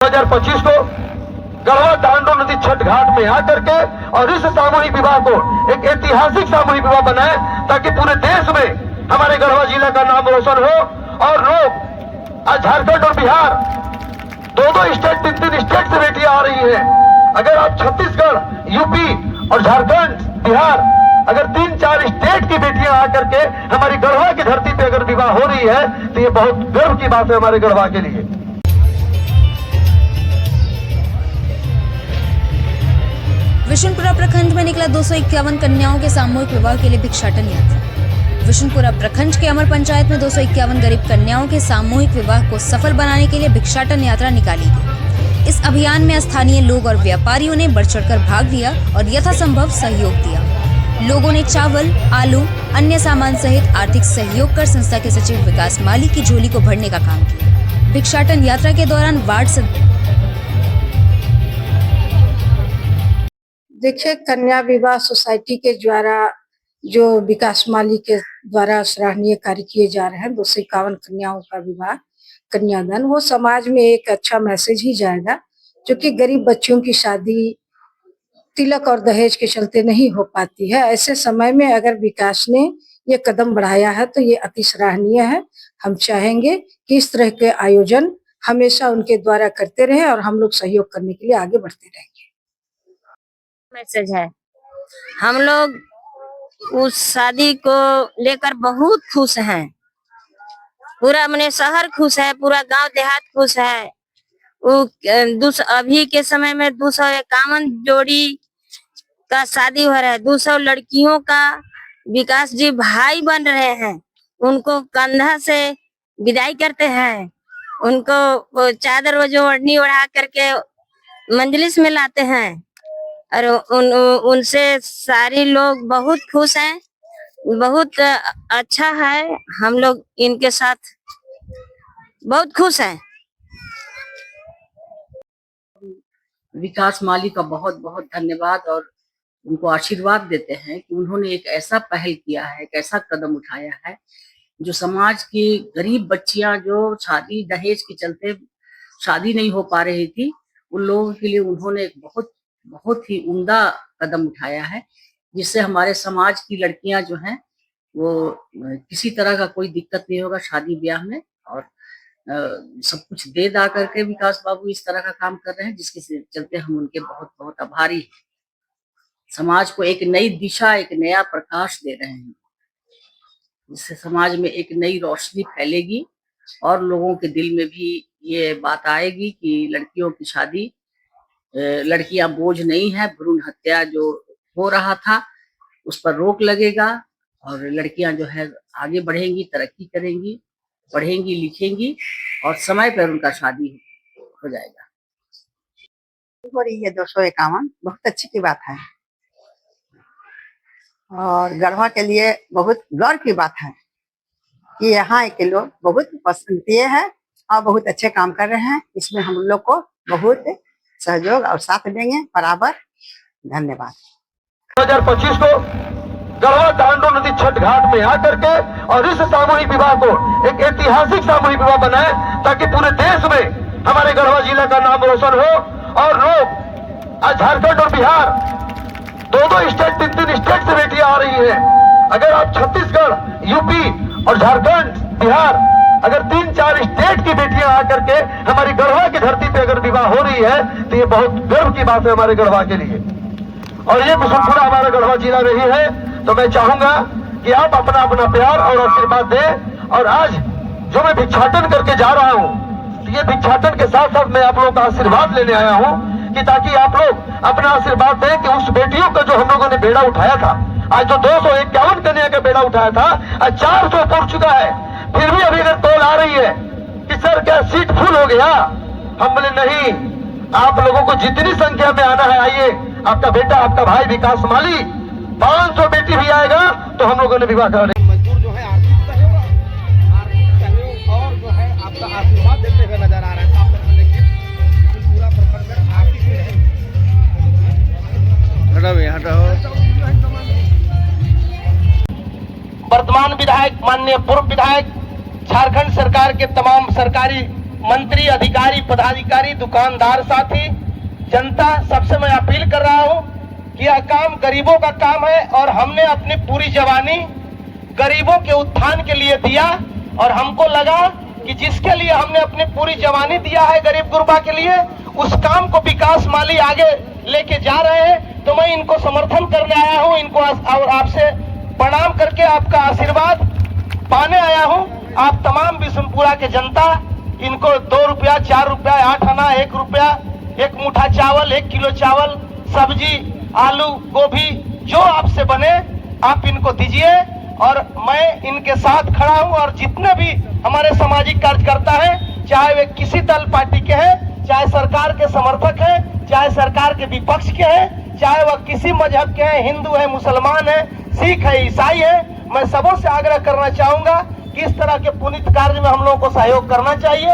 2025 को गढ़वा दांडो नदी छठ घाट में आकर के और इस सामूहिक विवाह को एक ऐतिहासिक सामूहिक विवाह बनाए, ताकि पूरे देश में हमारे गढ़वा जिला का नाम रोशन हो। और लोग आज झारखंड और बिहार दो स्टेट, तीन स्टेट से बेटियां आ रही है। अगर आप छत्तीसगढ़, यूपी और झारखंड, बिहार, अगर 3-4 स्टेट की बेटियां आकर के हमारी गढ़वा की धरती पे अगर विवाह हो रही है तो ये बहुत गर्व की बात है हमारे गढ़वा के लिए। विशुनपुरा प्रखंड में निकला 251 कन्याओं के सामूहिक विवाह के लिए भिक्षाटन यात्रा। विशुनपुरा प्रखंड के अमर पंचायत में 251 गरीब कन्याओं के सामूहिक विवाह को सफल बनाने के लिए भिक्षाटन यात्रा निकाली गई। इस अभियान में स्थानीय लोग और व्यापारियों ने बढ़ चढ़कर भाग लिया और यथासंभव सहयोग दिया। लोगों ने चावल, आलू, अन्य सामान सहित आर्थिक सहयोग कर संस्था के सचिव विकास माली की झोली को भरने का काम किया। भिक्षाटन यात्रा के दौरान वार्ड देखिए, कन्या विवाह सोसाइटी के द्वारा जो विकास माली के द्वारा सराहनीय कार्य किए जा रहे हैं, 251 कन्याओं का विवाह, कन्यादान, वो समाज में एक अच्छा मैसेज ही जाएगा, जो कि गरीब बच्चियों की शादी तिलक और दहेज के चलते नहीं हो पाती है। ऐसे समय में अगर विकास ने ये कदम बढ़ाया है तो ये अति सराहनीय है। हम चाहेंगे कि इस तरह के आयोजन हमेशा उनके द्वारा करते रहे और हम लोग सहयोग करने के लिए आगे बढ़ते रहेंगे। मैसेज है, हम लोग उस शादी को लेकर बहुत खुश हैं। पूरा मने शहर खुश है, पूरा गांव देहात खुश है। अभी के समय में 251 जोड़ी का शादी हो रहा है। 200 लड़कियों का विकास जी भाई बन रहे हैं। उनको कंधा से विदाई करते हैं, उनको वो चादर ओढ़नी ओढ़ा करके मंजलिस में लाते हैं और उनसे सारी लोग बहुत खुश हैं। बहुत अच्छा है, हम लोग इनके साथ बहुत खुश हैं। विकास माली का बहुत बहुत धन्यवाद और उनको आशीर्वाद देते हैं कि उन्होंने एक ऐसा पहल किया है, एक ऐसा कदम उठाया है जो समाज की गरीब बच्चियां जो शादी दहेज के चलते शादी नहीं हो पा रही थी, उन लोगों के लिए उन्होंने एक बहुत ही उम्दा कदम उठाया है, जिससे हमारे समाज की लड़कियां जो हैं वो किसी तरह का कोई दिक्कत नहीं होगा शादी ब्याह में। और सब कुछ दे दा करके विकास बाबू इस तरह का काम कर रहे हैं, जिसके चलते हम उनके बहुत बहुत आभारी हैं। समाज को एक नई दिशा, एक नया प्रकाश दे रहे हैं, जिससे समाज में एक नई रोशनी फैलेगी और लोगों के दिल में भी ये बात आएगी कि लड़कियों की शादी, लड़कियां बोझ नहीं है। भ्रूण हत्या जो हो रहा था उस पर रोक लगेगा और लड़कियां जो है आगे बढ़ेंगी, तरक्की करेंगी, पढ़ेंगी, लिखेंगी और समय पर उनका शादी हो जाएगा। हो रही है 251, बहुत अच्छी की बात है और गढ़वा के लिए बहुत गर्व की बात है कि यहाँ के लोग बहुत पसंदीय है और बहुत अच्छे काम कर रहे हैं। इसमें हम लोग को बहुत सहयोग और साथ देंगे बराबर। धन्यवाद। 2025 को गढ़वा दांडो नदी छठ घाट में आकर के और इस सामूहिक विवाह को एक ऐतिहासिक सामूहिक विवाह बनाए, ताकि पूरे देश में हमारे गढ़वा जिला का नाम रोशन हो। और लोग आज झारखंड और बिहार दो स्टेट, तीन स्टेट से बेटियां आ रही है। अगर आप छत्तीसगढ़, यूपी और झारखंड, बिहार, अगर 3-4 स्टेट की बेटियां आकर के हमारी गढ़वा की धरती पे अगर विवाह हो रही है तो ये बहुत गर्व की बात है हमारे गढ़वा के लिए। और ये विशुनपुरा हमारा गढ़वा जिला रही है, तो मैं चाहूंगा कि आप अपना अपना प्यार और आशीर्वाद दें। और आज जो मैं भिक्षाटन करके जा रहा हूं, तो ये भिक्षाटन के साथ साथ मैं आप लोगों का आशीर्वाद लेने आया हूं कि ताकि आप लोग अपना आशीर्वाद दें कि उस बेटियों का जो हम लोगों ने बेड़ा उठाया था, आज जो 251 कन्या का बेड़ा उठाया था, आज 400 पुर चुका है। फिर भी अभी अगर कॉल आ रही है कि सर क्या सीट फुल हो गया, हम बोले नहीं, आप लोगों को जितनी संख्या में आना है आइए। आपका बेटा, आपका भाई विकास माली 500 बेटी भी आएगा तो हम लोगों ने विवाह करा। मजदूर जो है आर्थिक सहयोग और जो है आपका आशीर्वाद देते हुए नजर आ रहे हैं। पूरा प्रखंड में आर्थिक वर्तमान विधायक, माननीय पूर्व विधायक, झारखंड सरकार के तमाम सरकारी मंत्री, अधिकारी, पदाधिकारी, दुकानदार साथी, जनता, सबसे मैं अपील कर रहा हूं कि यह काम गरीबों का काम है और हमने अपनी पूरी जवानी गरीबों के उत्थान के लिए दिया और हमको लगा कि जिसके लिए हमने अपनी पूरी जवानी दिया है गरीब गुरबा के लिए, उस काम को विकास माली आगे लेके जा रहे हैं, तो मैं इनको समर्थन करने आया हूं, इनको और आपसे प्रणाम करके आपका आशीर्वाद पाने आया हूं। आप तमाम बिशुनपुरा के जनता इनको 2 रुपया, 4 रुपया, 8 आना, 1 रुपया, 1 मुठा चावल, 1 किलो चावल, सब्जी, आलू, गोभी, जो आपसे बने आप इनको दीजिए और मैं इनके साथ खड़ा हूं। और जितने भी हमारे सामाजिक कार्यकर्ता हैं, चाहे वे किसी दल पार्टी के हैं, चाहे सरकार के समर्थक हैं, चाहे सरकार के विपक्ष के हैं, चाहे वह किसी मजहब के हैं, हिंदू है, मुसलमान है, सिख है, ईसाई है, मैं सबों से आग्रह करना चाहूंगा कि इस तरह के पुनीत कार्य में हम लोगों को सहयोग करना चाहिए।